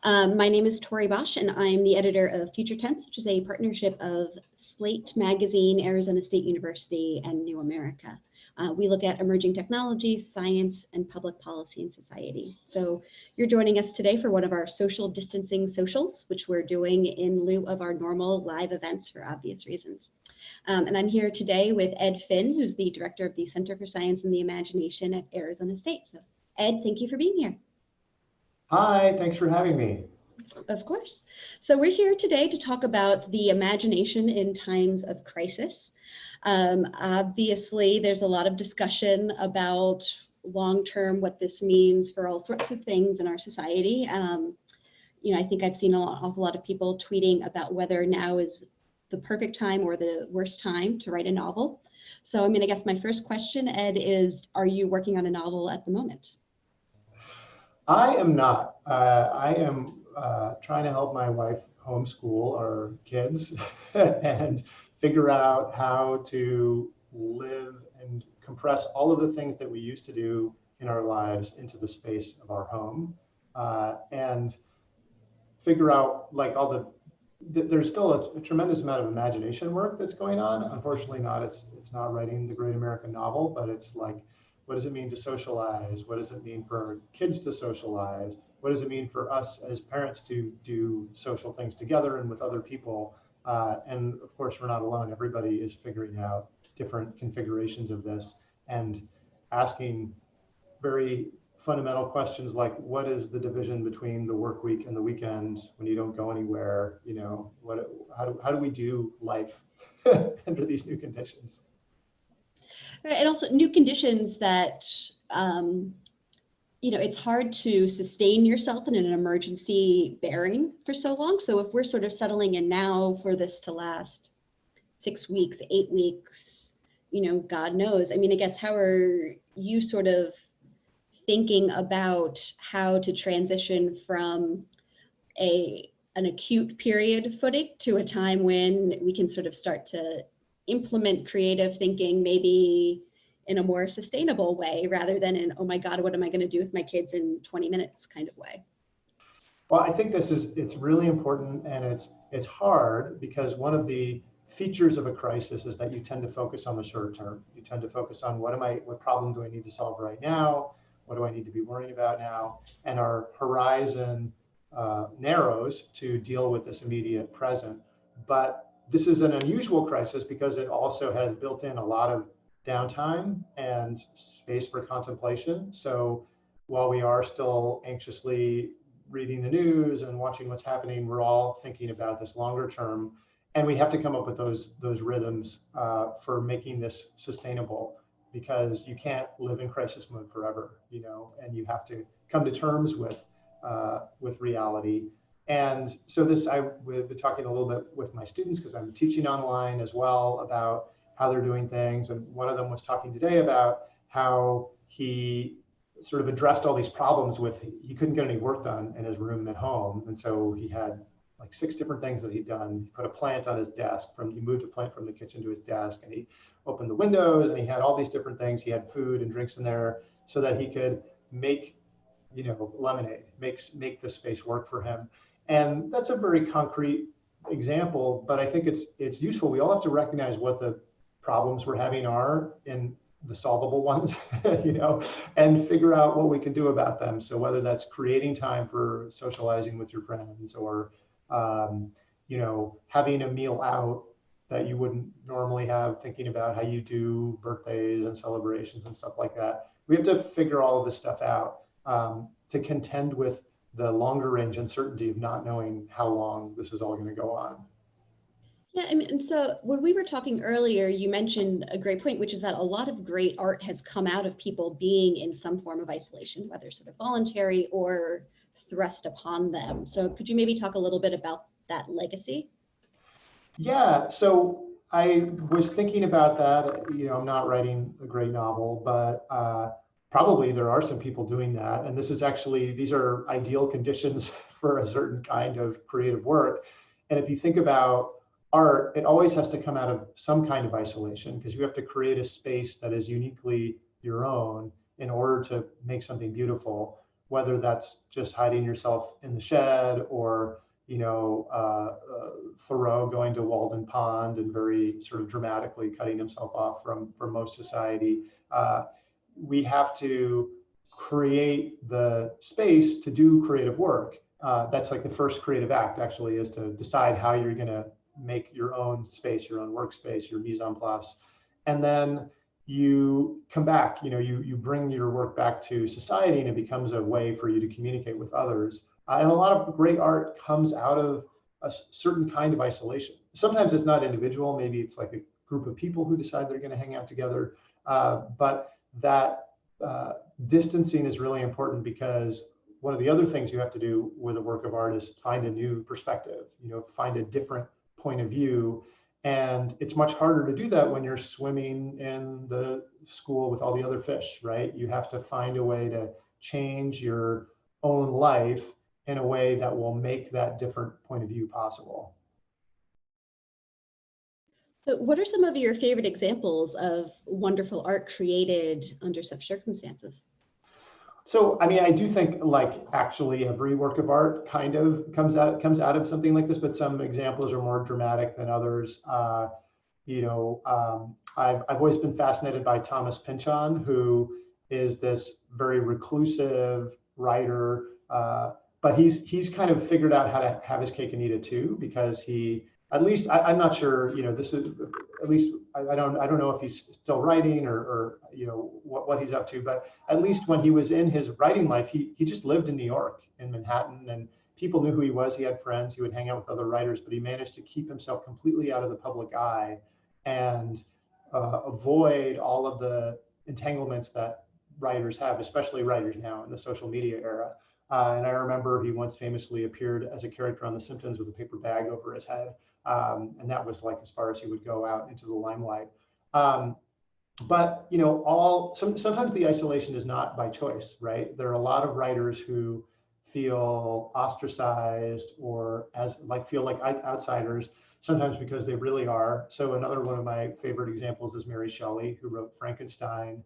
My name is Torie Bosch, and I'm the editor of Future Tense, which is a partnership of Slate Magazine, Arizona State University, and New America. We look at emerging technology, science, and public policy and society. So you're joining us today for one of our social distancing socials, which we're doing in lieu of our normal live events for obvious reasons. And I'm here today with Ed Finn, who's the director of the Center for Science and the Imagination at Arizona State. So Ed, thank you for being here. Hi, thanks for having me. Of course. So we're here today to talk about the imagination in times of crisis. Obviously, there's a lot of discussion about long-term what this means for all sorts of things in our society. I think I've seen an awful lot of people tweeting about whether now is the perfect time or the worst time to write a novel. So, I guess my first question, Ed, is, are you working on a novel at the moment? I am not. I am trying to help my wife homeschool our kids and figure out how to live and compress all of the things that we used to do in our lives into the space of our home, and figure out there's still a tremendous amount of imagination work that's going on. Unfortunately, it's not writing the great American novel, but it's like, what does it mean to socialize? What does it mean for our kids to socialize? What does it mean for us as parents to do social things together and with other people? And of course, we're not alone. Everybody is figuring out different configurations of this and asking very fundamental questions like, what is the division between the work week and the weekend when you don't go anywhere? How do we do life under these new conditions? And also new conditions that, it's hard to sustain yourself in an emergency bearing for so long. So if we're sort of settling in now for this to last 6 weeks, 8 weeks, God knows. I guess, how are you sort of thinking about how to transition from an acute period footing to a time when we can sort of start to implement creative thinking, maybe in a more sustainable way, rather than in, oh my God, what am I going to do with my kids in 20 minutes kind of way? Well, I think it's really important, and it's hard because one of the features of a crisis is that you tend to focus on the short term. You tend to focus on what problem do I need to solve right now? What do I need to be worrying about now? And our horizon narrows to deal with this immediate present. But this is an unusual crisis because it also has built in a lot of downtime and space for contemplation. So while we are still anxiously reading the news and watching what's happening, we're all thinking about this longer term. And we have to come up with those rhythms for making this sustainable, because you can't live in crisis mode forever, and you have to come to terms with reality. And so we've been talking a little bit with my students, because I'm teaching online as well, about how they're doing things. And one of them was talking today about how he sort of addressed all these problems he couldn't get any work done in his room at home. And so he had like 6 different things that he'd done. He put a plant on his desk, he moved a plant from the kitchen to his desk, and he opened the windows, and he had all these different things. He had food and drinks in there so that he could make, lemonade, make the space work for him. And that's a very concrete example, but I think it's useful. We all have to recognize what the problems we're having are, in the solvable ones, and figure out what we can do about them. So whether that's creating time for socializing with your friends, or having a meal out that you wouldn't normally have, thinking about how you do birthdays and celebrations and stuff like that. We have to figure all of this stuff out to contend with the longer range uncertainty of not knowing how long this is all going to go on. Yeah, and so when we were talking earlier, you mentioned a great point, which is that a lot of great art has come out of people being in some form of isolation, whether sort of voluntary or thrust upon them. So could you maybe talk a little bit about that legacy? Yeah, so I was thinking about that. I'm not writing a great novel, but probably there are some people doing that. And these are ideal conditions for a certain kind of creative work. And if you think about art, it always has to come out of some kind of isolation, because you have to create a space that is uniquely your own in order to make something beautiful. whether that's just hiding yourself in the shed or, Thoreau going to Walden Pond and very sort of dramatically cutting himself off from most society. We have to create the space to do creative work. That's like the first creative act, actually, is to decide how you're going to make your own space, your own workspace, your mise en place. And then you come back, you bring your work back to society, and it becomes a way for you to communicate with others. And a lot of great art comes out of a certain kind of isolation. Sometimes it's not individual, maybe it's like a group of people who decide they're going to hang out together. But that distancing is really important, because one of the other things you have to do with a work of art is find a new perspective, find a different point of view. And it's much harder to do that when you're swimming in the school with all the other fish, right? You have to find a way to change your own life in a way that will make that different point of view possible. So what are some of your favorite examples of wonderful art created under such circumstances? So, I mean, I do think like actually every work of art kind of comes out of something like this, but some examples are more dramatic than others. I've always been fascinated by Thomas Pynchon, who is this very reclusive writer, but he's kind of figured out how to have his cake and eat it too, because at least I'm not sure, this is at least I don't know if he's still writing or what he's up to, but at least when he was in his writing life, he just lived in New York, in Manhattan, and people knew who he was. He had friends, he would hang out with other writers, but he managed to keep himself completely out of the public eye and avoid all of the entanglements that writers have, especially writers now in the social media era. And I remember he once famously appeared as a character on The Simpsons with a paper bag over his head. And that was like as far as he would go out into the limelight. But sometimes the isolation is not by choice, right? There are a lot of writers who feel ostracized or feel like outsiders, sometimes because they really are. So another one of my favorite examples is Mary Shelley, who wrote Frankenstein.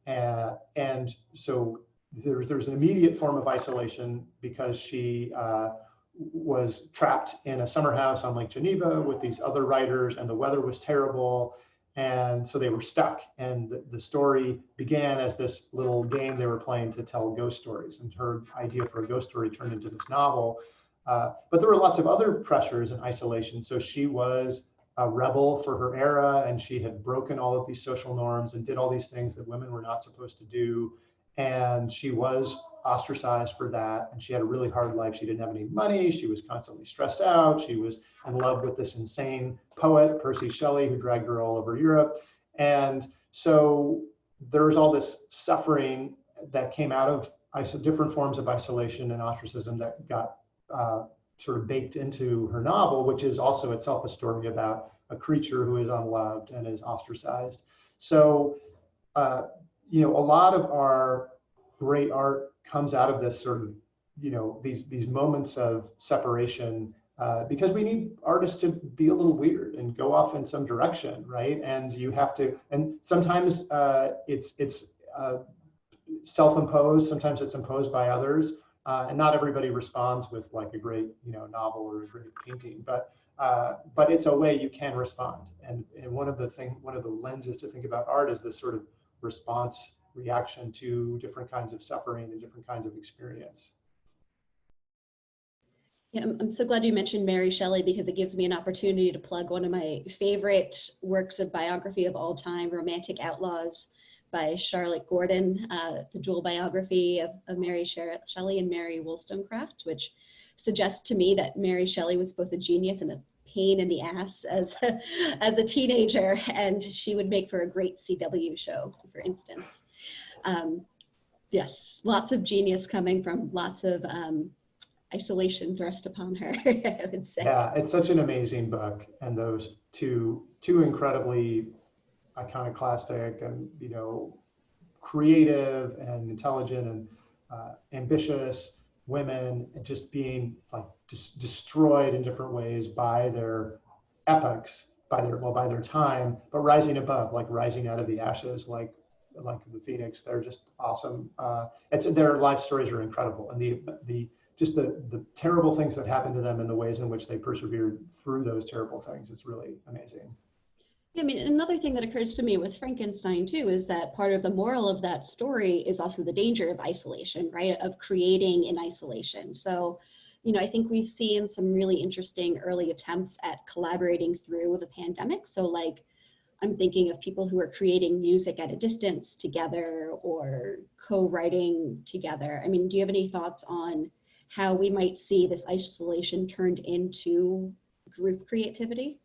And so there's an immediate form of isolation because she was trapped in a summer house on Lake Geneva with these other writers, and the weather was terrible. And so they were stuck. And the story began as this little game they were playing to tell ghost stories. And her idea for a ghost story turned into this novel. But there were lots of other pressures and isolation. So she was a rebel for her era, and she had broken all of these social norms and did all these things that women were not supposed to do. And she was ostracized for that. And she had a really hard life. She didn't have any money. She was constantly stressed out. She was in love with this insane poet, Percy Shelley, who dragged her all over Europe. And so there was all this suffering that came out of different forms of isolation and ostracism that got sort of baked into her novel, which is also itself a story about a creature who is unloved and is ostracized. So, a lot of our great art comes out of this sort of, these moments of separation, because we need artists to be a little weird and go off in some direction, right? And you have to, and sometimes it's self-imposed, sometimes it's imposed by others, and not everybody responds with like a great, novel or a great painting, but it's a way you can respond. And one of the lenses to think about art is this sort of response reaction to different kinds of suffering and different kinds of experience. Yeah, I'm so glad you mentioned Mary Shelley, because it gives me an opportunity to plug one of my favorite works of biography of all time, Romantic Outlaws by Charlotte Gordon, the dual biography of Mary Shelley and Mary Wollstonecraft, which suggests to me that Mary Shelley was both a genius and a pain in the ass as a teenager, and she would make for a great CW show, for instance. Yes, lots of genius coming from lots of isolation thrust upon her, I would say. Yeah, it's such an amazing book, and those two incredibly iconoclastic and creative and intelligent and ambitious women, just being like destroyed in different ways by their epochs, by their time, but rising above, like rising out of the ashes, like like the Phoenix. They're just awesome. Their life stories are incredible, and the terrible things that happened to them and the ways in which they persevered through those terrible things. It's really amazing. Yeah, I mean, another thing that occurs to me with Frankenstein too is that part of the moral of that story is also the danger of isolation, right? Of creating in isolation. So, I think we've seen some really interesting early attempts at collaborating through the pandemic. So like, I'm thinking of people who are creating music at a distance together or co-writing together. I mean, do you have any thoughts on how we might see this isolation turned into group creativity?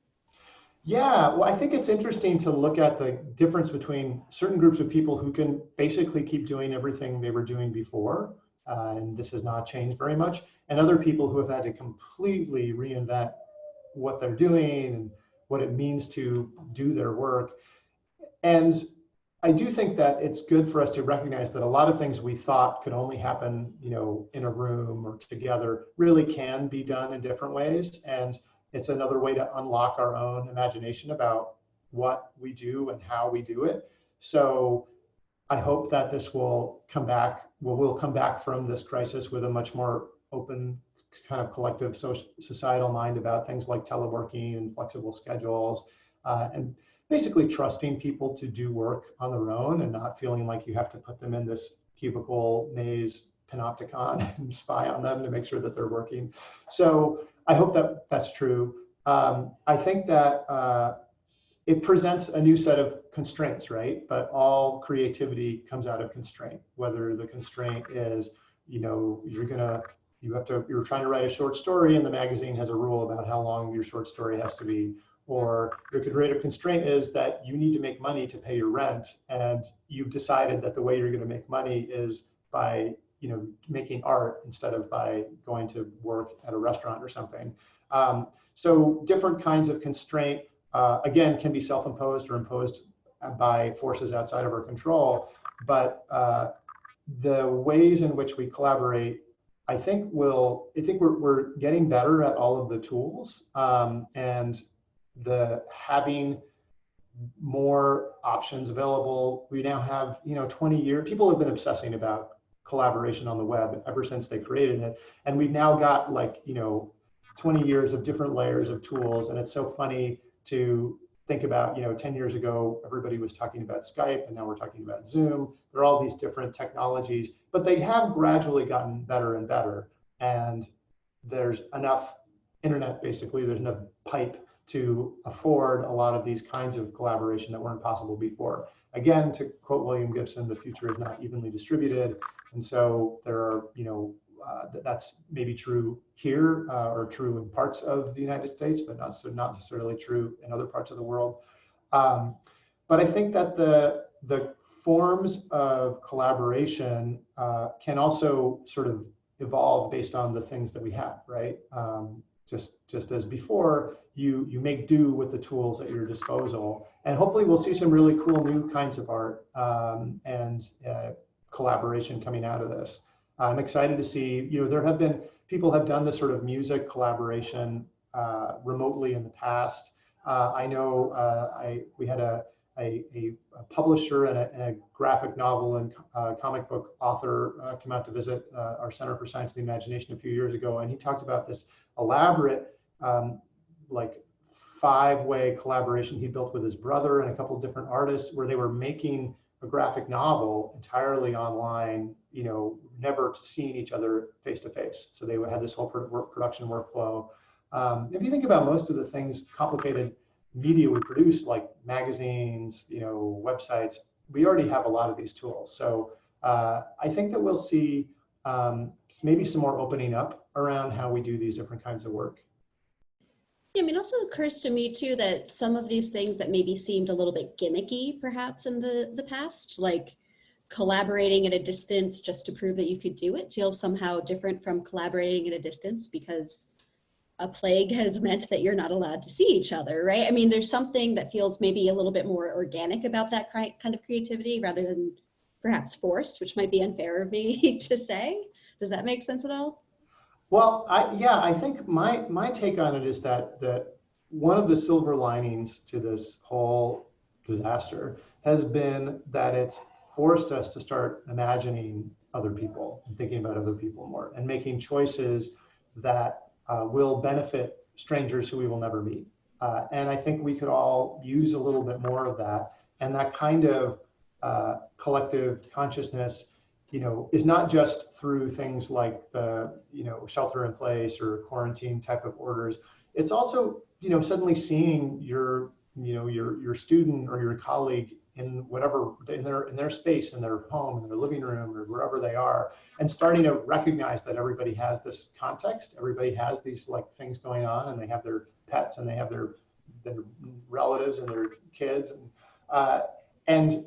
Yeah, well, I think it's interesting to look at the difference between certain groups of people who can basically keep doing everything they were doing before, and this has not changed very much, and other people who have had to completely reinvent what they're doing and what it means to do their work. And I do think that it's good for us to recognize that a lot of things we thought could only happen, in a room or together really can be done in different ways. And it's another way to unlock our own imagination about what we do and how we do it. So I hope that this will come back. We'll come back from this crisis with a much more open kind of collective societal mind about things like teleworking and flexible schedules, and basically trusting people to do work on their own and not feeling like you have to put them in this cubicle maze panopticon and spy on them to make sure that they're working. So I hope that that's true. I think that it presents a new set of constraints, right? But all creativity comes out of constraint, whether the constraint is, you're trying to write a short story and the magazine has a rule about how long your short story has to be, or your creative constraint is that you need to make money to pay your rent, and you've decided that the way you're going to make money is by making art instead of by going to work at a restaurant or something. So different kinds of constraint, again, can be self-imposed or imposed by forces outside of our control, but the ways in which we collaborate, I think we're getting better at all of the tools, and having more options available. We now have 20 years. People have been obsessing about collaboration on the web ever since they created it, and we've now got 20 years of different layers of tools. And it's so funny to think about 10 years ago everybody was talking about Skype, and now we're talking about Zoom. There are all these different technologies, but they have gradually gotten better and better, and there's enough internet, basically there's enough pipe to afford a lot of these kinds of collaboration that weren't possible before. Again, to quote William Gibson, the future is not evenly distributed. And so there are, that's maybe true here, or true in parts of the United States, but not necessarily true in other parts of the world. But I think that the forms of collaboration can also sort of evolve based on the things that we have, right? Just as before, you make do with the tools at your disposal, and hopefully we'll see some really cool new kinds of art and collaboration coming out of this. I'm excited to see, people have done this sort of music collaboration remotely in the past. I know we had a publisher and a graphic novel and comic book author come out to visit our Center for Science and the Imagination a few years ago, and he talked about this elaborate 5-way collaboration he built with his brother and a couple of different artists, where they were making a graphic novel entirely online, never seeing each other face to face. So they had this whole production workflow. If you think about most of the things, complicated media we produce, like magazines, websites, we already have a lot of these tools. So I think that we'll see maybe some more opening up around how we do these different kinds of work. Yeah, I mean, it also occurs to me too that some of these things that maybe seemed a little bit gimmicky perhaps in the past, like collaborating at a distance just to prove that you could do it, feels somehow different from collaborating at a distance because a plague has meant that you're not allowed to see each other, right? I mean, there's something that feels maybe a little bit more organic about that kind of creativity rather than perhaps forced, which might be unfair of me to say. Does that make sense at all? Well, I think my take on it is that one of the silver linings to this whole disaster has been that it's forced us to start imagining other people and thinking about other people more and making choices that will benefit strangers who we will never meet. And I think we could all use a little bit more of that. And that kind of collective consciousness, is not just through things like the, shelter in place or quarantine type of orders. It's also, suddenly seeing your student or your colleague in whatever, in their space, in their home, in their living room, or wherever they are, and starting to recognize that everybody has this context, everybody has these like things going on, and they have their pets, and they have their relatives and their kids, and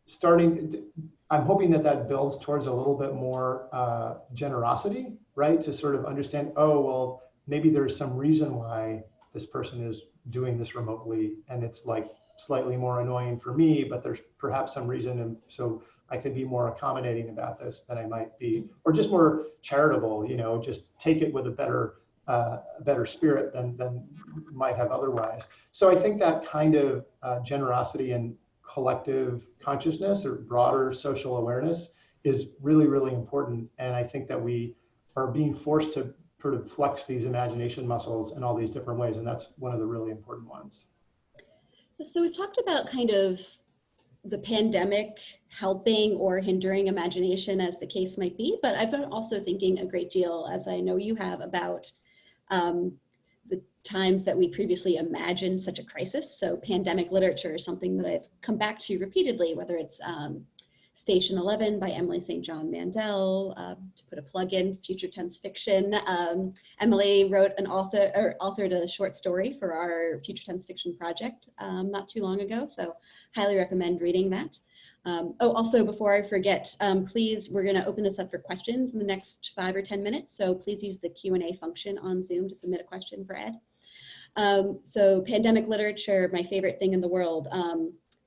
starting. I'm hoping that builds towards a little bit more generosity, right? To sort of understand, oh, well, maybe there's some reason why this person is doing this remotely, and it's like slightly more annoying for me, but there's perhaps some reason, and so I could be more accommodating about this than I might be, or just more charitable, just take it with a better spirit than might have otherwise. So I think that kind of generosity and collective consciousness or broader social awareness is really, really important. And I think that we are being forced to sort of flex these imagination muscles in all these different ways. And that's one of the really important ones. So we've talked about kind of the pandemic helping or hindering imagination, as the case might be, but I've been also thinking a great deal, as I know you have, about the times that we previously imagined such a crisis. So pandemic literature is something that I've come back to repeatedly, whether it's Station 11 by Emily St. John Mandel, to put a plug in, future tense fiction. Emily wrote authored a short story for our future tense fiction project not too long ago, so highly recommend reading that. Also, before I forget, please, we're going to open this up for questions in the next 5 or 10 minutes, so please use the Q&A function on Zoom to submit a question for Ed. So pandemic literature, my favorite thing in the world.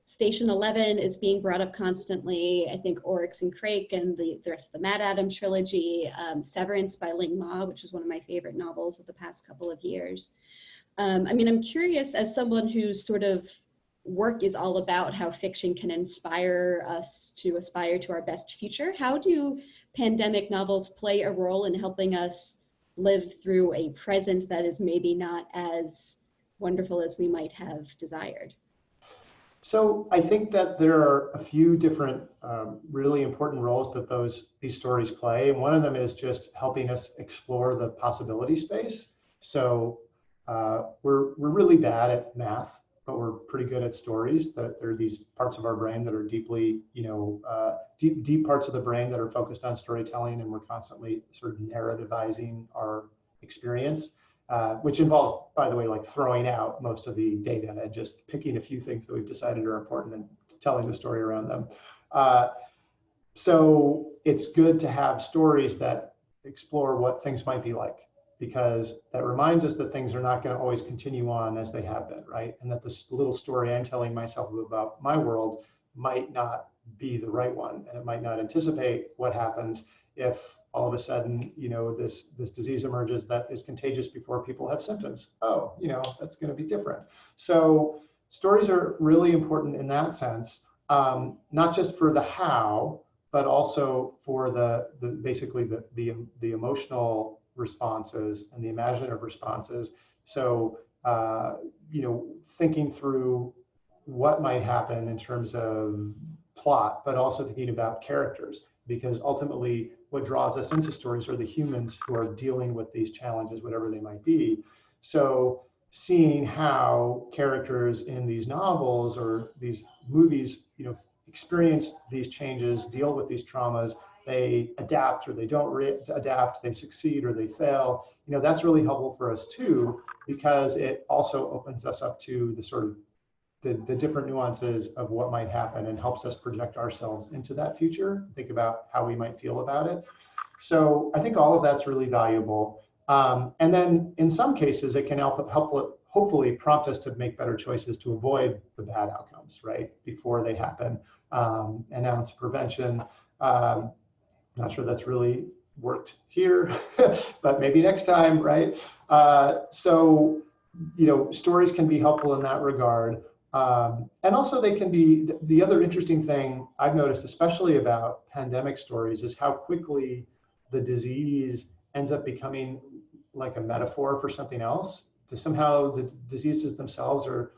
Station 11 is being brought up constantly. I think Oryx and Crake and the rest of the Mad Adam trilogy. Severance by Ling Ma, which is one of my favorite novels of the past couple of years. I'm curious, as someone whose sort of work is all about how fiction can inspire us to aspire to our best future, how do pandemic novels play a role in helping us live through a present that is maybe not as wonderful as we might have desired? So I think that there are a few different really important roles that these stories play. And one of them is just helping us explore the possibility space. So we're really bad at math, but we're pretty good at stories. That there are these parts of our brain that are deeply, deep parts of the brain that are focused on storytelling, and we're constantly sort of narrativizing our experience. Which involves, by the way, like throwing out most of the data and just picking a few things that we've decided are important and telling the story around them. So it's good to have stories that explore what things might be like, because that reminds us that things are not going to always continue on as they have been, right? And that this little story I'm telling myself about my world might not be the right one, and it might not anticipate what happens if all of a sudden, this disease emerges that is contagious before people have symptoms. Oh, that's going to be different. So stories are really important in that sense, not just for the how, but also for basically the emotional responses and the imaginative responses. So, thinking through what might happen in terms of plot, but also thinking about characters, because ultimately what draws us into stories are the humans who are dealing with these challenges, whatever they might be. So seeing how characters in these novels or these movies, experience these changes, deal with these traumas, they adapt or they don't adapt, they succeed or they fail, that's really helpful for us too, because it also opens us up to the sort of the different nuances of what might happen and helps us project ourselves into that future, think about how we might feel about it. So I think all of that's really valuable. And then in some cases, it can help hopefully prompt us to make better choices to avoid the bad outcomes, right, before they happen. Announce prevention. Not sure that's really worked here, but maybe next time, right? So, stories can be helpful in that regard. And also they can be, the other interesting thing I've noticed, especially about pandemic stories, is how quickly the disease ends up becoming like a metaphor for something else. Somehow the diseases themselves are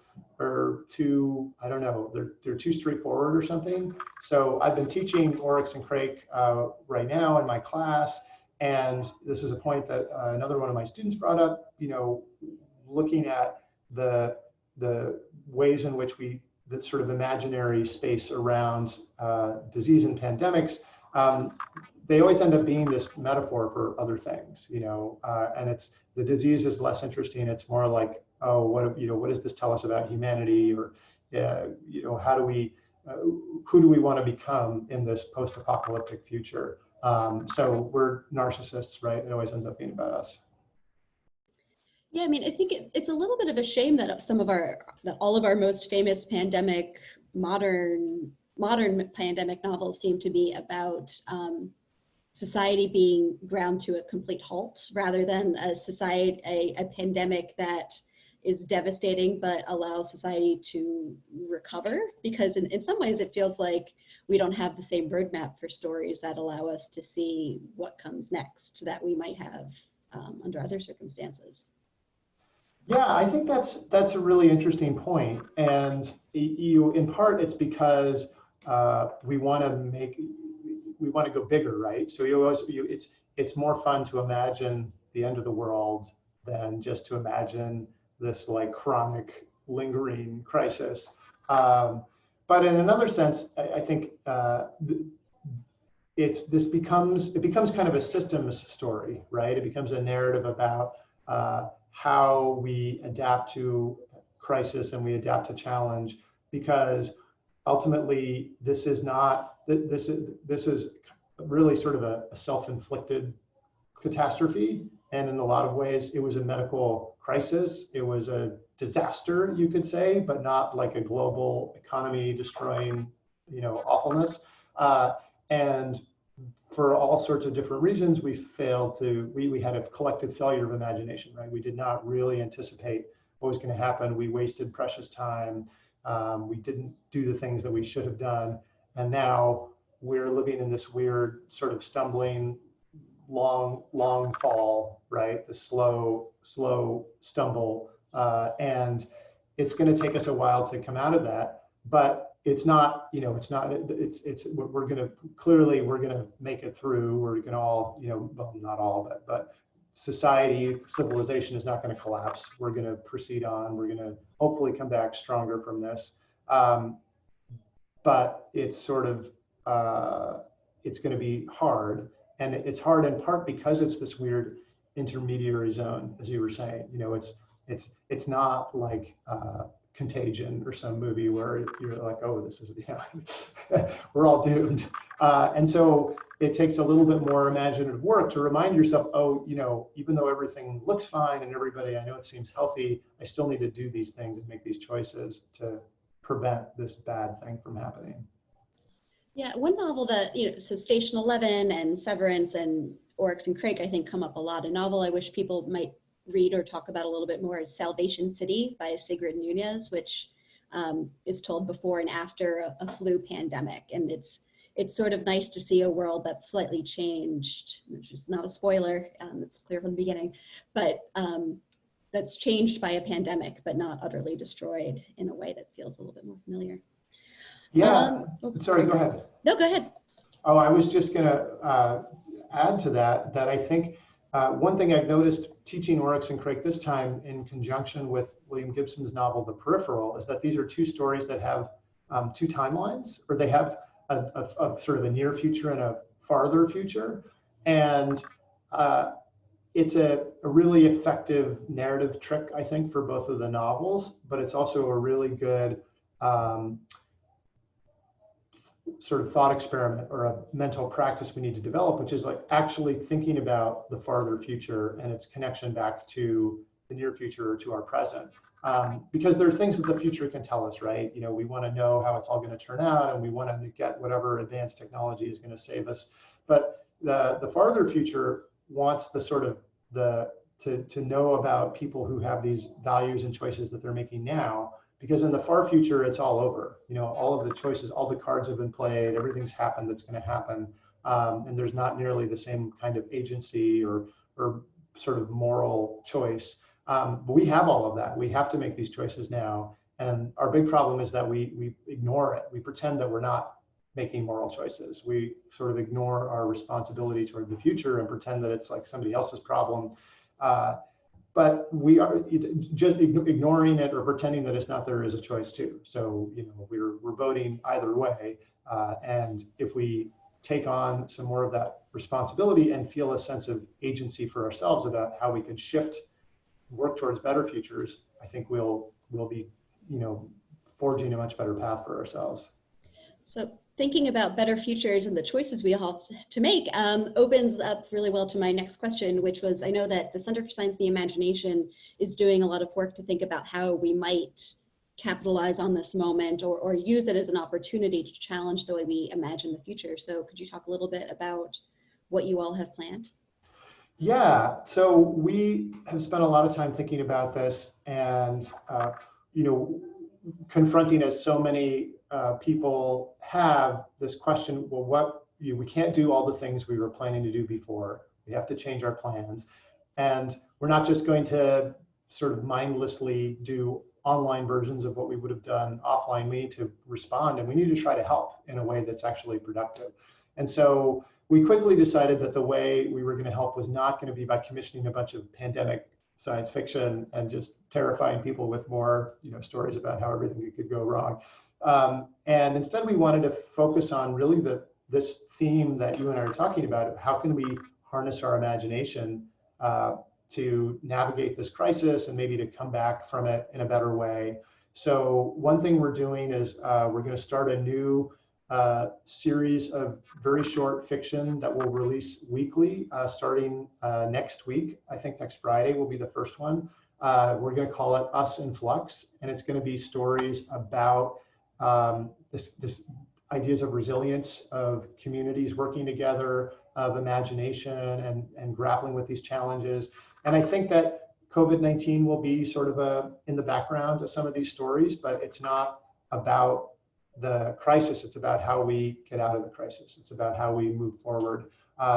too, I don't know, they're too straightforward or something. So I've been teaching Oryx and Crake right now in my class, and this is a point that another one of my students brought up, looking at the ways in which the sort of imaginary space around disease and pandemics, they always end up being this metaphor for other things, and the disease is less interesting. It's more like, oh, what does this tell us about humanity, or how do we, who do we want to become in this post-apocalyptic future? So we're narcissists, right? It always ends up being about us. Yeah, I mean, I think it's a little bit of a shame that that all of our most famous modern pandemic novels seem to be about society being ground to a complete halt, rather than a pandemic that is devastating but allows society to recover. Because in some ways it feels like we don't have the same roadmap for stories that allow us to see what comes next that we might have under other circumstances. Yeah, I think that's a really interesting point, and in part it's because we want to go bigger, right? So it's more fun to imagine the end of the world than just to imagine this like chronic, lingering crisis. But in another sense, I think it becomes kind of a systems story, right? It becomes a narrative about how we adapt to crisis and we adapt to challenge, because ultimately this is really sort of a self-inflicted catastrophe. And in a lot of ways, it was a medical crisis. It was a disaster, you could say, but not like a global economy destroying, awfulness. And for all sorts of different reasons, we had a collective failure of imagination, right? We did not really anticipate what was going to happen. We wasted precious time. We didn't do the things that we should have done. And now we're living in this weird sort of stumbling, long fall, right? The slow stumble. And it's going to take us a while to come out of that. But we're going to make it through. We're going to all, well, not all, but society, civilization is not going to collapse. We're going to proceed on. We're going to hopefully come back stronger from this. But it's sort of, it's going to be hard. And it's hard in part because it's this weird intermediary zone, as you were saying. It's not like Contagion or some movie where you're like, oh, this is, we're all doomed. And so it takes a little bit more imaginative work to remind yourself, oh, even though everything looks fine and everybody I know it seems healthy, I still need to do these things and make these choices to prevent this bad thing from happening. Yeah, one novel that, so Station 11 and Severance and Oryx and Crake, I think, come up a lot. A novel I wish people might read or talk about a little bit more is Salvation City by Sigrid Nunez, which is told before and after a flu pandemic. And it's sort of nice to see a world that's slightly changed, which is not a spoiler, it's clear from the beginning, but that's changed by a pandemic, but not utterly destroyed in a way that feels a little bit more familiar. Yeah, sorry, go ahead. No, go ahead. Oh, I was just gonna add to that I think one thing I've noticed teaching Oryx and Crake this time in conjunction with William Gibson's novel, The Peripheral, is that these are two stories that have two timelines, or they have a sort of a near future and a farther future. And it's a really effective narrative trick, I think, for both of the novels, but it's also a really good sort of thought experiment or a mental practice we need to develop, which is like actually thinking about the farther future and its connection back to the near future or to our present. Because there are things that the future can tell us, right? We want to know how it's all going to turn out, and we want to get whatever advanced technology is going to save us. But the farther future wants the sort of to know about people who have these values and choices that they're making now, because in the far future, it's all over. All of the choices, all the cards have been played, everything's happened that's going to happen. And there's not nearly the same kind of agency or sort of moral choice. But we have all of that. We have to make these choices now. And our big problem is that we ignore it. We pretend that we're not making moral choices. We sort of ignore our responsibility toward the future and pretend that it's like somebody else's problem. But we are just ignoring it or pretending that it's not there is a choice too. So we're voting either way. And if we take on some more of that responsibility and feel a sense of agency for ourselves about how we can shift, work towards better futures, I think we'll be forging a much better path for ourselves. So thinking about better futures and the choices we all have to make opens up really well to my next question, which was, I know that the Center for Science and the Imagination is doing a lot of work to think about how we might capitalize on this moment or use it as an opportunity to challenge the way we imagine the future. So could you talk a little bit about what you all have planned? Yeah, so we have spent a lot of time thinking about this and, confronting, as so many people have, this question, well, we can't do all the things we were planning to do before. We have to change our plans. And we're not just going to sort of mindlessly do online versions of what we would have done offline. We need to respond, and we need to try to help in a way that's actually productive. And so we quickly decided that the way we were going to help was not going to be by commissioning a bunch of pandemic science fiction and just terrifying people with more stories about how everything could go wrong. And instead, we wanted to focus on really this theme that you and I are talking about. How can we harness our imagination to navigate this crisis and maybe to come back from it in a better way? So one thing we're doing is we're going to start a new series of very short fiction that will release weekly starting next week. I think next Friday will be the first one. We're going to call it Us in Flux, and it's going to be stories about this ideas of resilience, of communities working together, of imagination and grappling with these challenges. And I think that COVID-19 will be sort of in the background of some of these stories, but it's not about the crisis. It's about how we get out of the crisis. It's about how we move forward.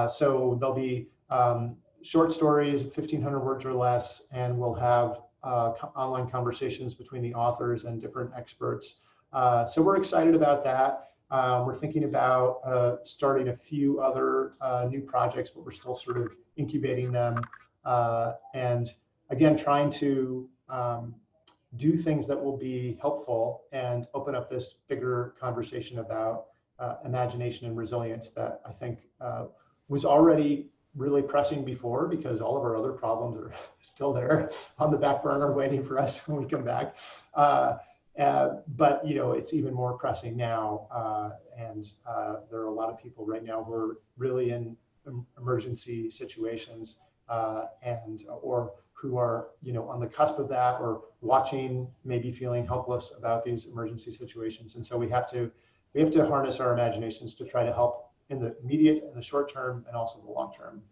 So there'll be short stories, 1,500 words or less, and we'll have online conversations between the authors and different experts. So we're excited about that. We're thinking about starting a few other new projects, but we're still sort of incubating them. And again, trying to do things that will be helpful and open up this bigger conversation about imagination and resilience that I think was already really pressing before, because all of our other problems are still there on the back burner waiting for us when we come back. But it's even more pressing now, and there are a lot of people right now who are really in emergency situations or who are on the cusp of that, or watching, maybe feeling helpless about these emergency situations. And so we have to harness our imaginations to try to help in the immediate and the short term, and also the long term.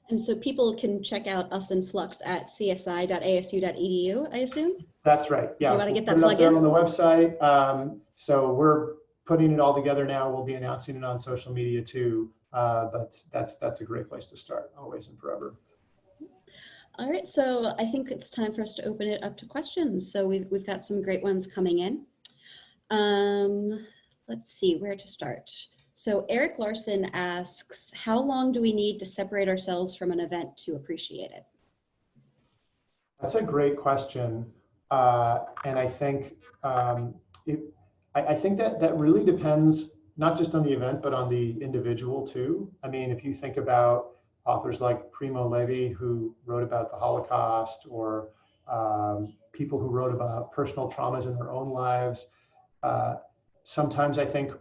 And so people can check out Us in Flux at csi.asu.edu, I assume? That's right. Yeah. You want to get that plug plug in? on the website. So we're putting it all together now. We'll be announcing it on social media too. But that's a great place to start, always and forever. All right, so I think it's time for us to open it up to questions. So we've got some great ones coming in. Let's see where to start. So Eric Larson asks, how long do we need to separate ourselves from an event to appreciate it? That's a great question. And I think I think that really depends not just on the event, but on the individual too. I mean, if you think about authors like Primo Levi, who wrote about the Holocaust, or people who wrote about personal traumas in their own lives, sometimes I think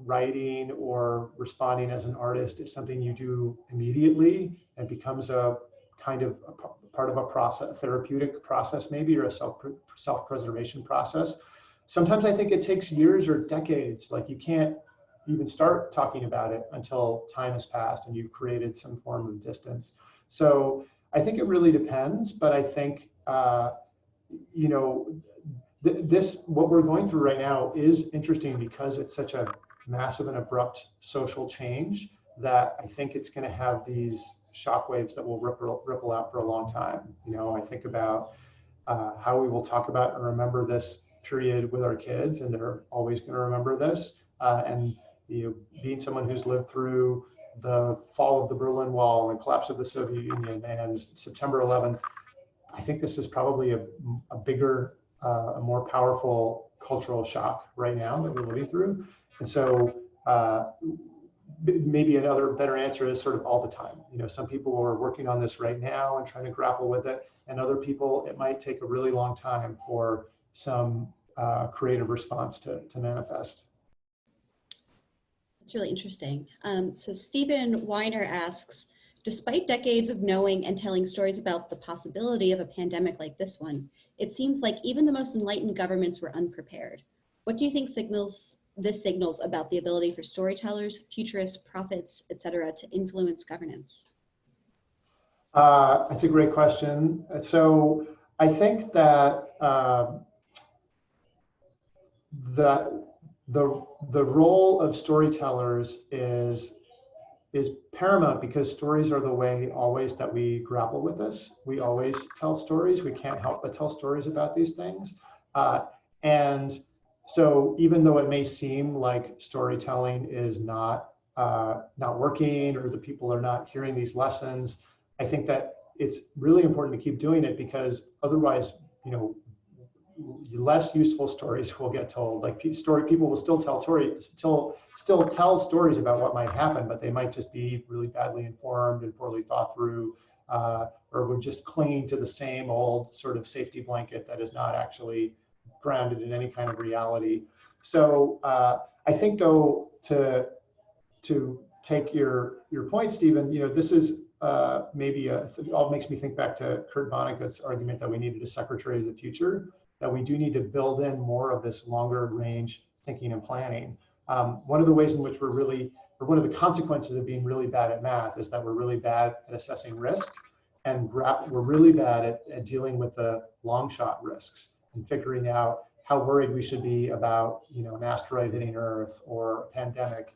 writing or responding as an artist is something you do immediately and becomes a kind of a part of a process, a therapeutic process maybe, or a self-preservation process. Sometimes I think it takes years or decades. Like, you can't even start talking about it until time has passed and you've created some form of distance. So I think it really depends, but I think what we're going through right now is interesting because it's such a massive and abrupt social change that I think it's going to have these shockwaves that will ripple out for a long time. I think about how we will talk about and remember this period with our kids, and they're always going to remember this. And being someone who's lived through the fall of the Berlin Wall and collapse of the Soviet Union and September 11th, I think this is probably a bigger, a more powerful cultural shock right now that we're living through. And so maybe another better answer is sort of all the time. Some people are working on this right now and trying to grapple with it, and other people, it might take a really long time for some creative response to manifest. That's really interesting. So Stephen Weiner asks, despite decades of knowing and telling stories about the possibility of a pandemic like this one, it seems like even the most enlightened governments were unprepared. What do you think this signals about the ability for storytellers, futurists, prophets, etc., to influence governance? That's a great question. So I think that the role of storytellers is paramount, because stories are the way always that we grapple with this. We always tell stories. We can't help but tell stories about these things. And so even though it may seem like storytelling is not working, or the people are not hearing these lessons, I think that it's really important to keep doing it, because otherwise, less useful stories will get told. Like people will still tell stories, still tell stories about what might happen, but they might just be really badly informed and poorly thought through, or would just cling to the same old sort of safety blanket that is not actually grounded in any kind of reality. So I think, though, to take your point, Stephen, this is maybe it all makes me think back to Kurt Vonnegut's argument that we needed a secretary of the future, that we do need to build in more of this longer range thinking and planning. One of the ways in which one of the consequences of being really bad at math is that we're really bad at assessing risk, and we're really bad at dealing with the long shot risks and figuring out how worried we should be about, an asteroid hitting Earth or a pandemic.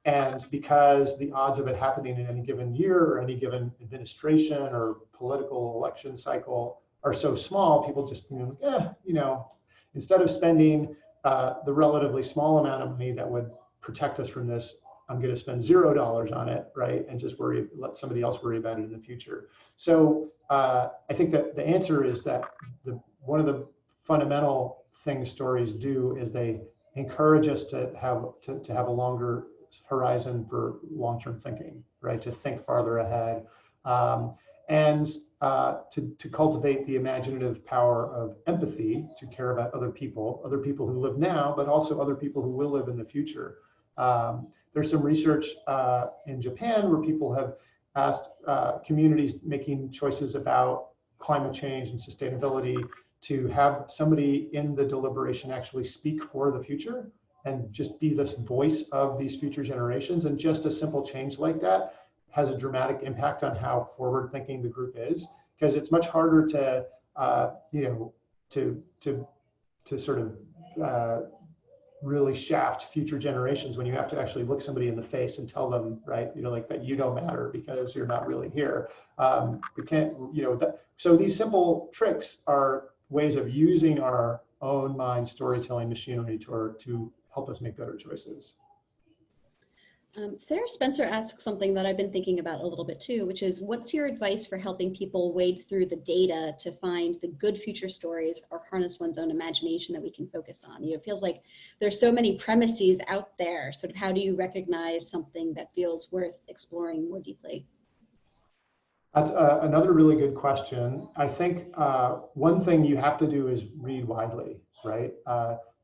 And because the odds of it happening in any given year or any given administration or political election cycle are so small, people just think, instead of spending the relatively small amount of money that would protect us from this, I'm going to spend $0 on it, right? And just let somebody else worry about it in the future. So I think that the answer is that one of the fundamental things stories do is they encourage us to have a longer horizon for long-term thinking, right? To think farther ahead, and to cultivate the imaginative power of empathy, to care about other people who live now, but also other people who will live in the future. There's some research in Japan where people have asked communities making choices about climate change and sustainability to have somebody in the deliberation actually speak for the future and just be this voice of these future generations. And just a simple change like that has a dramatic impact on how forward thinking the group is, because it's much harder to sort of really shaft future generations when you have to actually look somebody in the face and tell them, right, like that you don't matter because you're not really here. We can't, so these simple tricks are ways of using our own mind storytelling machinery to help us make better choices. Sarah Spencer asks something that I've been thinking about a little bit too, which is, what's your advice for helping people wade through the data to find the good future stories or harness one's own imagination that we can focus on? It feels like there's so many premises out there. Sort of how do you recognize something that feels worth exploring more deeply? That's another really good question. I think one thing you have to do is read widely, right?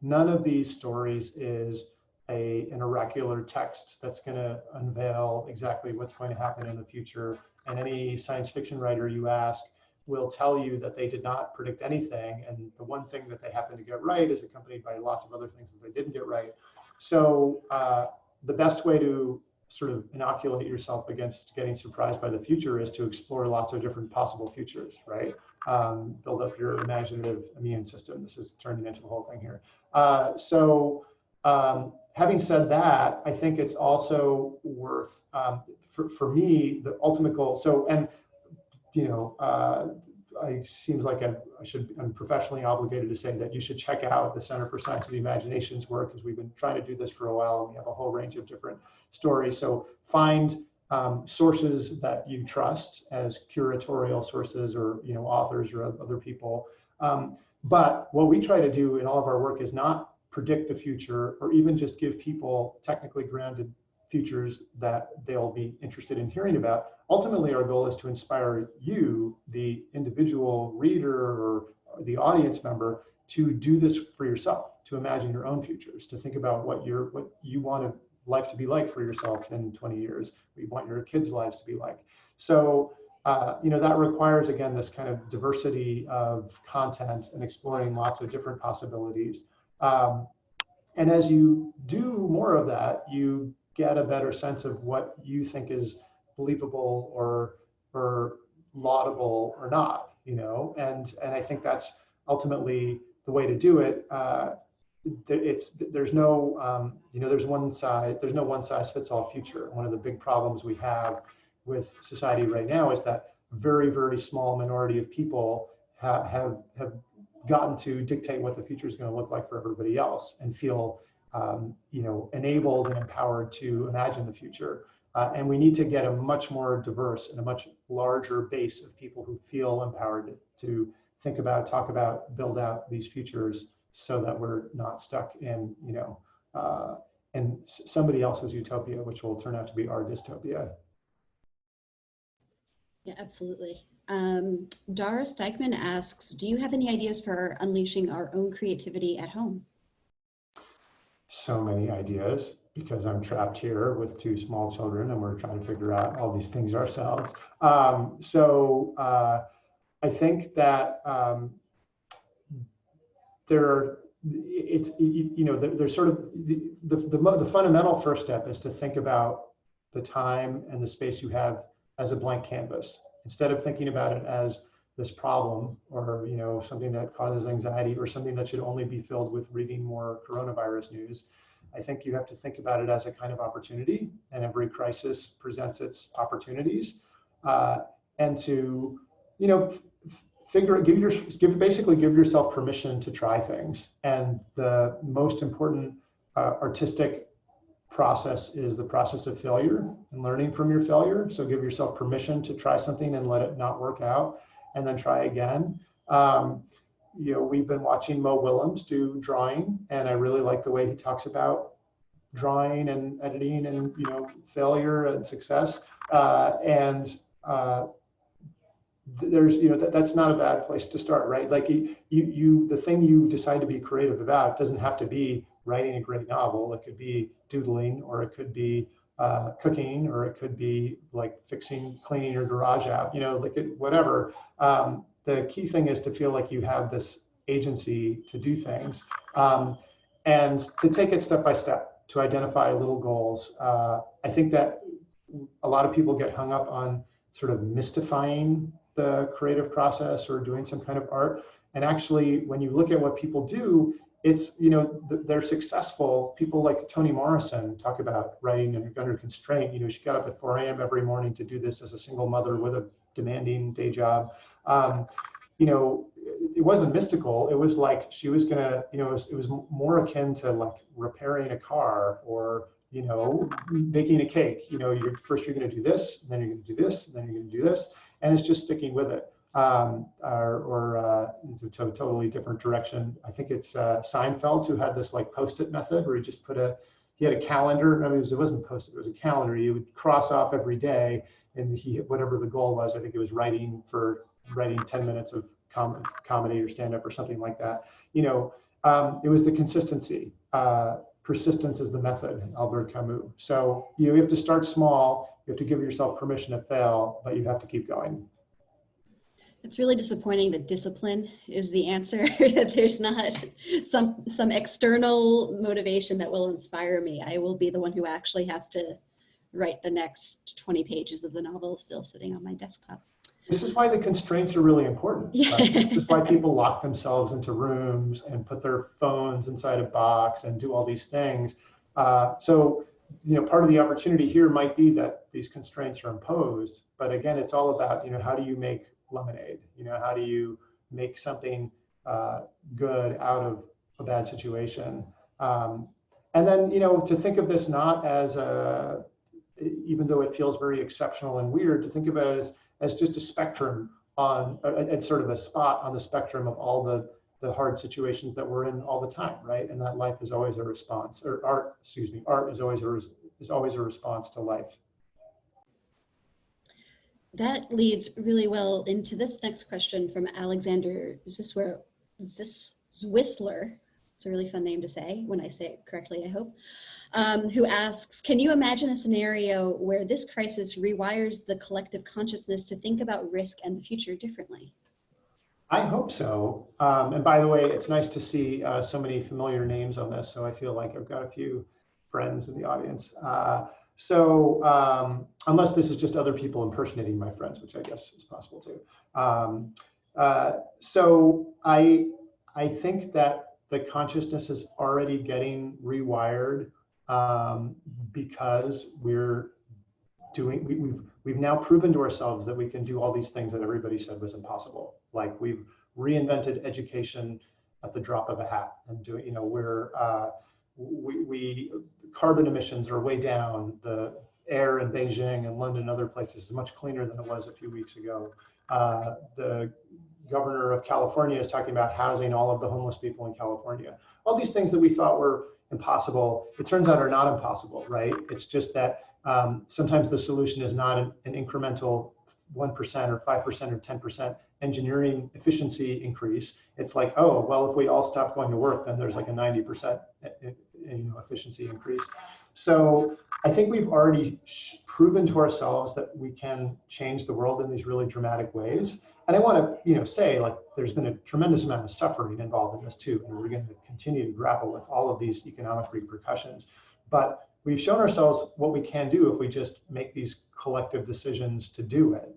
None of these stories is an oracular text that's going to unveil exactly what's going to happen in the future. And any science fiction writer you ask will tell you that they did not predict anything. And the one thing that they happen to get right is accompanied by lots of other things that they didn't get right. So the best way to sort of inoculate yourself against getting surprised by the future is to explore lots of different possible futures, right? Build up your imaginative immune system. This is turning into the whole thing here. Having said that, I think it's also worth, for me, the ultimate goal. So, and, you know, it seems like I'm professionally obligated to say that you should check out the Center for Science of the Imagination's work, because we've been trying to do this for a while, and we have a whole range of different stories. So find sources that you trust as curatorial sources, or, you know, authors or other people. But what we try to do in all of our work is not predict the future, or even just give people technically grounded futures that they'll be interested in hearing about. Ultimately, our goal is to inspire you, the individual reader or the audience member, to do this for yourself, to imagine your own futures, to think about what you want life to be like for yourself in 20 years, what you want your kids' lives to be like. So, you know, that requires, again, this kind of diversity of content and exploring lots of different possibilities. And as you do more of that, you get a better sense of what you think is believable or laudable or not, you know, and I think that's ultimately the way to do it. There's no you know, there's no one size fits all future. One of the big problems we have with society right now is that very, very small minority of people have gotten to dictate what the future is going to look like for everybody else, and feel you know, enabled and empowered to imagine the future. And we need to get a much more diverse and a much larger base of people who feel empowered to think about, talk about, build out these futures, so that we're not stuck in, you know, in somebody else's utopia, which will turn out to be our dystopia. Yeah, absolutely. Doris Dykman asks, do you have any ideas for unleashing our own creativity at home? So many ideas, because I'm trapped here with 2 small children and we're trying to figure out all these things ourselves. I think that there's sort of the fundamental first step is to think about the time and the space you have as a blank canvas, instead of thinking about it as this problem, or, you know, something that causes anxiety, or something that should only be filled with reading more coronavirus news. I think you have to think about it as a kind of opportunity, and every crisis presents its opportunities, and to, you know, basically give yourself permission to try things. And the most important artistic process is the process of failure and learning from your failure. So give yourself permission to try something and let it not work out, and then try again. You know, we've been watching Mo Willems do drawing, and I really like the way he talks about drawing and editing and, you know, failure and success. There's, you know, that's not a bad place to start, right? Like the thing you decide to be creative about doesn't have to be writing a great novel. It could be doodling, or it could be cooking, or it could be like cleaning your garage out, you know, like whatever. The key thing is to feel like you have this agency to do things, and to take it step by step, to identify little goals. I think that a lot of people get hung up on sort of mystifying the creative process or doing some kind of art. And actually, when you look at what people do, it's, you know, they're successful. People like Toni Morrison talk about writing under constraint. You know, she got up at 4 a.m. every morning to do this as a single mother with a demanding day job. You know, it wasn't mystical. It was like she was gonna, you know, it was more akin to like repairing a car, or, you know, baking a cake. You know, first you're gonna do this, and then you're gonna do this, and then you're gonna do this, and it's just sticking with it. It's a totally different direction. I think it's Seinfeld who had this like Post-it method, where he just he had a calendar. I mean, it wasn't Post-it, it was a calendar. You would cross off every day, and whatever the goal was, I think it was writing 10 minutes of comedy or stand-up or something like that. You know, it was the consistency. Persistence is the method, Albert Camus. So you have to start small. You have to give yourself permission to fail, but you have to keep going. It's really disappointing that discipline is the answer, that there's not some external motivation that will inspire me. I will be the one who actually has to write the next 20 pages of the novel still sitting on my desktop. This is why the constraints are really important. Yeah. Right? This is why people lock themselves into rooms and put their phones inside a box and do all these things. So, part of the opportunity here might be that these constraints are imposed, but again, it's all about, how do you make lemonade? How do you make something good out of a bad situation? And then, to think of this not as even though it feels very exceptional and weird, to think about it as just a spectrum it's sort of a spot on the spectrum of all the hard situations that we're in all the time, right? And that life is always a response, or art is always a response to life. That leads really well into this next question from Alexander Zwisler. It's a really fun name to say when I say it correctly, I hope. Who asks, can you imagine a scenario where this crisis rewires the collective consciousness to think about risk and the future differently? I hope so. And by the way, it's nice to see so many familiar names on this. So I feel like I've got a few friends in the audience. Unless this is just other people impersonating my friends, which I guess is possible too. So I think that the consciousness is already getting rewired because we've now proven to ourselves that we can do all these things that everybody said was impossible. Like we've reinvented education at the drop of a hat, and carbon emissions are way down. The air in Beijing and London and other places is much cleaner than it was a few weeks ago. The governor of California is talking about housing all of the homeless people in California. All these things that we thought were impossible, it turns out are not impossible, right? It's just that sometimes the solution is not an incremental 1% or 5% or 10% engineering efficiency increase. It's like, oh, well, if we all stop going to work, then there's like a 90% efficiency increase. So I think we've already proven to ourselves that we can change the world in these really dramatic ways. And I want to, say, like, there's been a tremendous amount of suffering involved in this too, and we're going to continue to grapple with all of these economic repercussions. But we've shown ourselves what we can do if we just make these collective decisions to do it.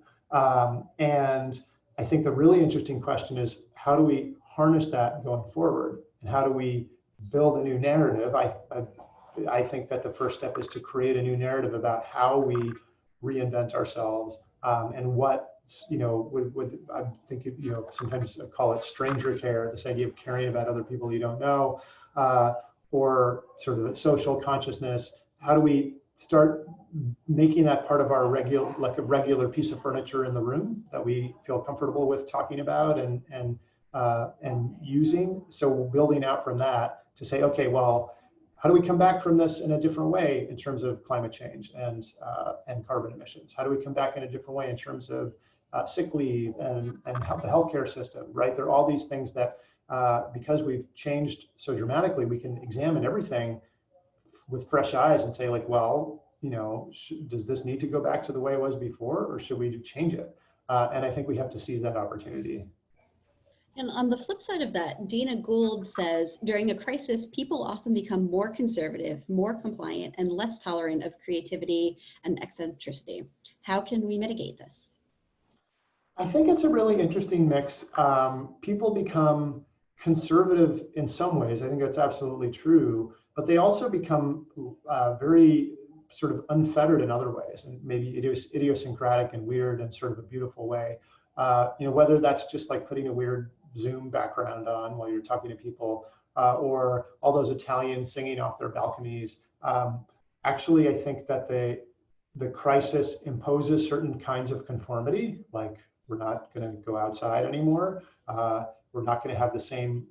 And I think the really interesting question is, how do we harness that going forward, and how do we build a new narrative? I think that the first step is to create a new narrative about how we reinvent ourselves, and what, I think, sometimes I call it stranger care, this idea of caring about other people you don't know, or sort of a social consciousness. How do we start making that part of our regular piece of furniture in the room that we feel comfortable with talking about and using? So building out from that to say, okay, well, how do we come back from this in a different way in terms of climate change and carbon emissions? How do we come back in a different way in terms of sick leave and the healthcare system, right? There are all these things that, because we've changed so dramatically, we can examine everything with fresh eyes and say, like, well, does this need to go back to the way it was before, or should we change it? And I think we have to seize that opportunity. And on the flip side of that, Dina Gould says, during a crisis, people often become more conservative, more compliant, and less tolerant of creativity and eccentricity. How can we mitigate this? I think it's a really interesting mix. People become conservative in some ways. I think that's absolutely true, but they also become very sort of unfettered in other ways, and maybe idiosyncratic and weird in sort of a beautiful way. Whether that's just like putting a weird Zoom background on while you're talking to people, or all those Italians singing off their balconies. Actually, I think that the crisis imposes certain kinds of conformity, like we're not going to go outside anymore. We're not going to have the same,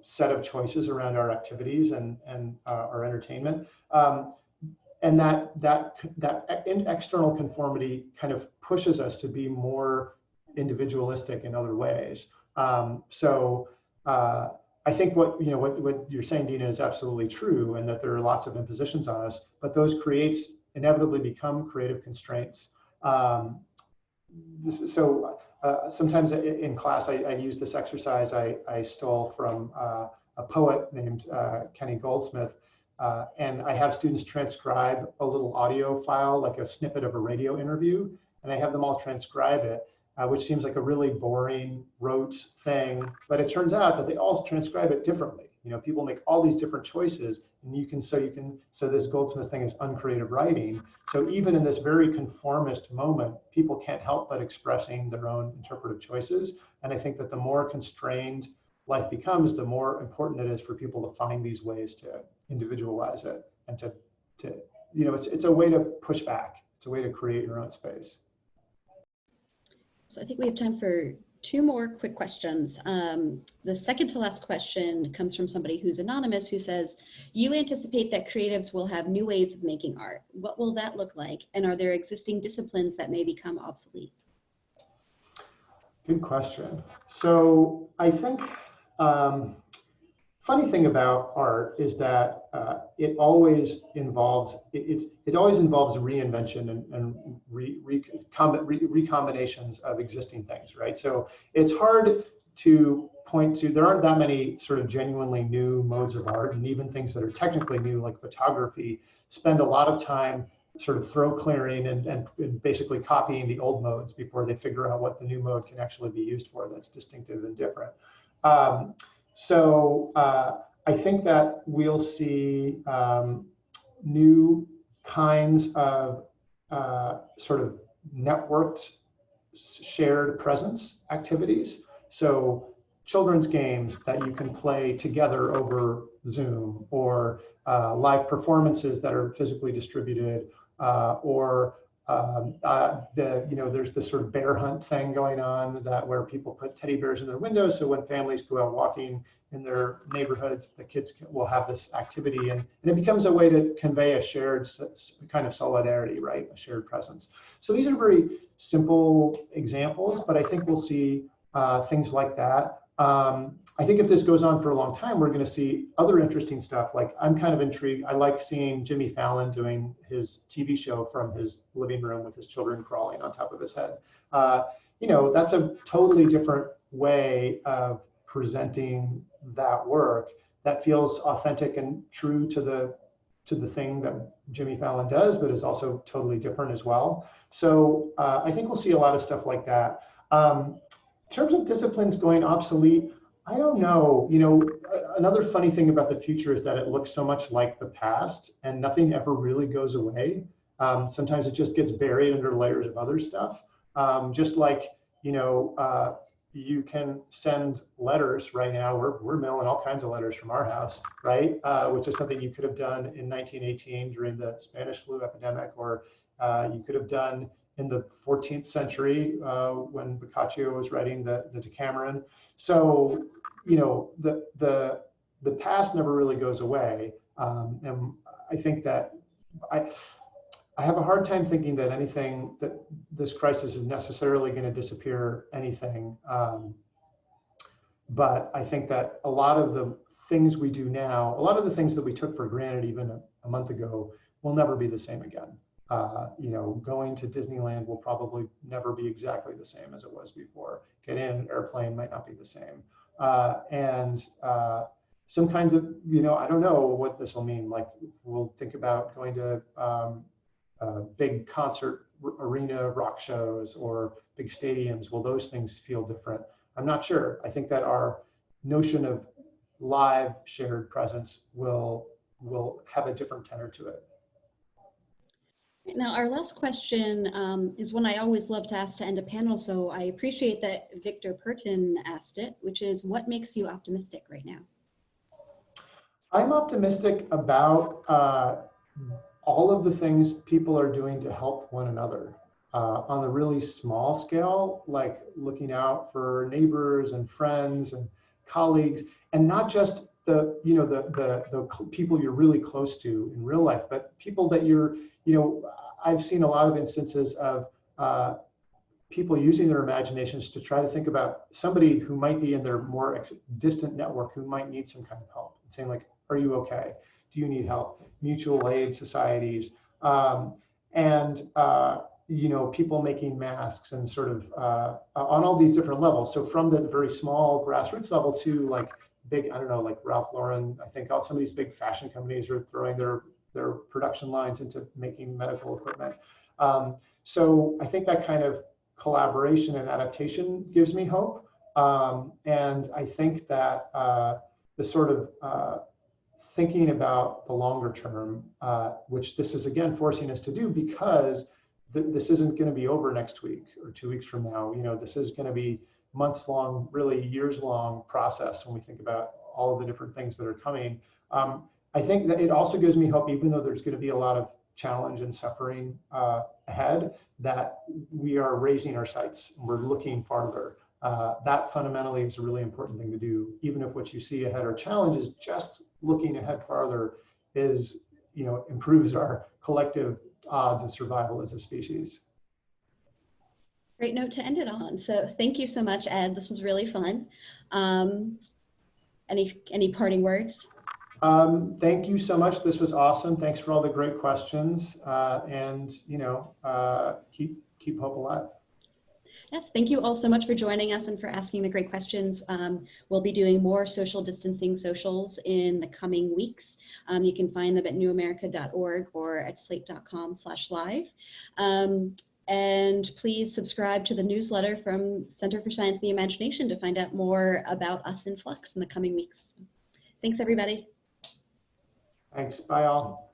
set of choices around our activities and our entertainment. And that external conformity kind of pushes us to be more individualistic in other ways. So I think what you're saying, Dina, is absolutely true, and that there are lots of impositions on us, but those inevitably become creative constraints. Sometimes in class, I use this exercise I stole from a poet named Kenny Goldsmith. and I have students transcribe a little audio file, like a snippet of a radio interview, and I have them all transcribe it, which seems like a really boring, rote thing, but it turns out that they all transcribe it differently. People make all these different choices, and so this Goldsmith thing is uncreative writing. So even in this very conformist moment, people can't help but expressing their own interpretive choices. And I think that the more constrained life becomes, the more important it is for people to find these ways to individualize it and to it's a way to push back. It's a way to create your own space. So I think we have time for two more quick questions. The second to last question comes from somebody who's anonymous, who says, you anticipate that creatives will have new ways of making art. What will that look like? And are there existing disciplines that may become obsolete? Good question. So I think funny thing about art is that it always involves reinvention and recombinations of existing things, right? So it's hard to point to, there aren't that many sort of genuinely new modes of art, and even things that are technically new, like photography, spend a lot of time sort of throat clearing and basically copying the old modes before they figure out what the new mode can actually be used for that's distinctive and different. So I think that we'll see new kinds of sort of networked shared presence activities. So children's games that you can play together over Zoom, or live performances that are physically distributed, or there's this sort of bear hunt thing going on where people put teddy bears in their windows. So when families go out walking in their neighborhoods, the kids will have this activity, and it becomes a way to convey a shared kind of solidarity, right? A shared presence. So these are very simple examples, but I think we'll see things like that. I think if this goes on for a long time, we're going to see other interesting stuff. Like, I'm kind of intrigued. I like seeing Jimmy Fallon doing his TV show from his living room with his children crawling on top of his head. That's a totally different way of presenting that work that feels authentic and true to the thing that Jimmy Fallon does, but is also totally different as well. So I think we'll see a lot of stuff like that. In terms of disciplines going obsolete, I don't know. Another funny thing about the future is that it looks so much like the past, and nothing ever really goes away. Sometimes it just gets buried under layers of other stuff. Just like, you can send letters right now. We're mailing all kinds of letters from our house, right? Which is something you could have done in 1918 during the Spanish flu epidemic, or you could have done in the 14th century when Boccaccio was writing the Decameron. So, the past never really goes away. And I think that I have a hard time thinking that anything, that this crisis is necessarily going to disappear anything. But I think that a lot of the things we do now, a lot of the things that we took for granted even a month ago, will never be the same again. Going to Disneyland will probably never be exactly the same as it was before. Getting in an airplane might not be the same. And some kinds of, I don't know what this will mean. Like, we'll think about going to big concert arena rock shows or big stadiums. Will those things feel different? I'm not sure. I think that our notion of live shared presence will have a different tenor to it. Now, our last question is one I always love to ask to end a panel, so I appreciate that Victor Purton asked it, which is, what makes you optimistic right now? I'm optimistic about all of the things people are doing to help one another on a really small scale, like looking out for neighbors and friends and colleagues, and not just the people you're really close to in real life, but people that I've seen a lot of instances of people using their imaginations to try to think about somebody who might be in their more distant network who might need some kind of help, and saying, like, are you okay? Do you need help? Mutual aid societies, and people making masks, and sort of on all these different levels. So from the very small grassroots level to like big, I don't know, like Ralph Lauren, I think some of these big fashion companies are throwing their production lines into making medical equipment. So I think that kind of collaboration and adaptation gives me hope. And I think that the sort of thinking about the longer term, which this is again forcing us to do, because this isn't going to be over next week or 2 weeks from now. You know, this is going to be months long, really years long process when we think about all of the different things that are coming. I think that it also gives me hope, even though there's going to be a lot of challenge and suffering ahead, that we are raising our sights. We're looking farther. That fundamentally is a really important thing to do. Even if what you see ahead are challenges, just looking ahead farther is, you know, improves our collective odds of survival as a species. Great note to end it on. So thank you so much, Ed. This was really fun. Any parting words? Thank you so much. This was awesome. Thanks for all the great questions. And you know, keep hope alive. Yes, thank you all so much for joining us and for asking the great questions. We'll be doing more social distancing socials in the coming weeks. You can find them at newamerica.org or at slate.com/live. And please subscribe to the newsletter from Center for Science and the Imagination to find out more about us in Flux in the coming weeks. Thanks, everybody. Thanks. Bye, all.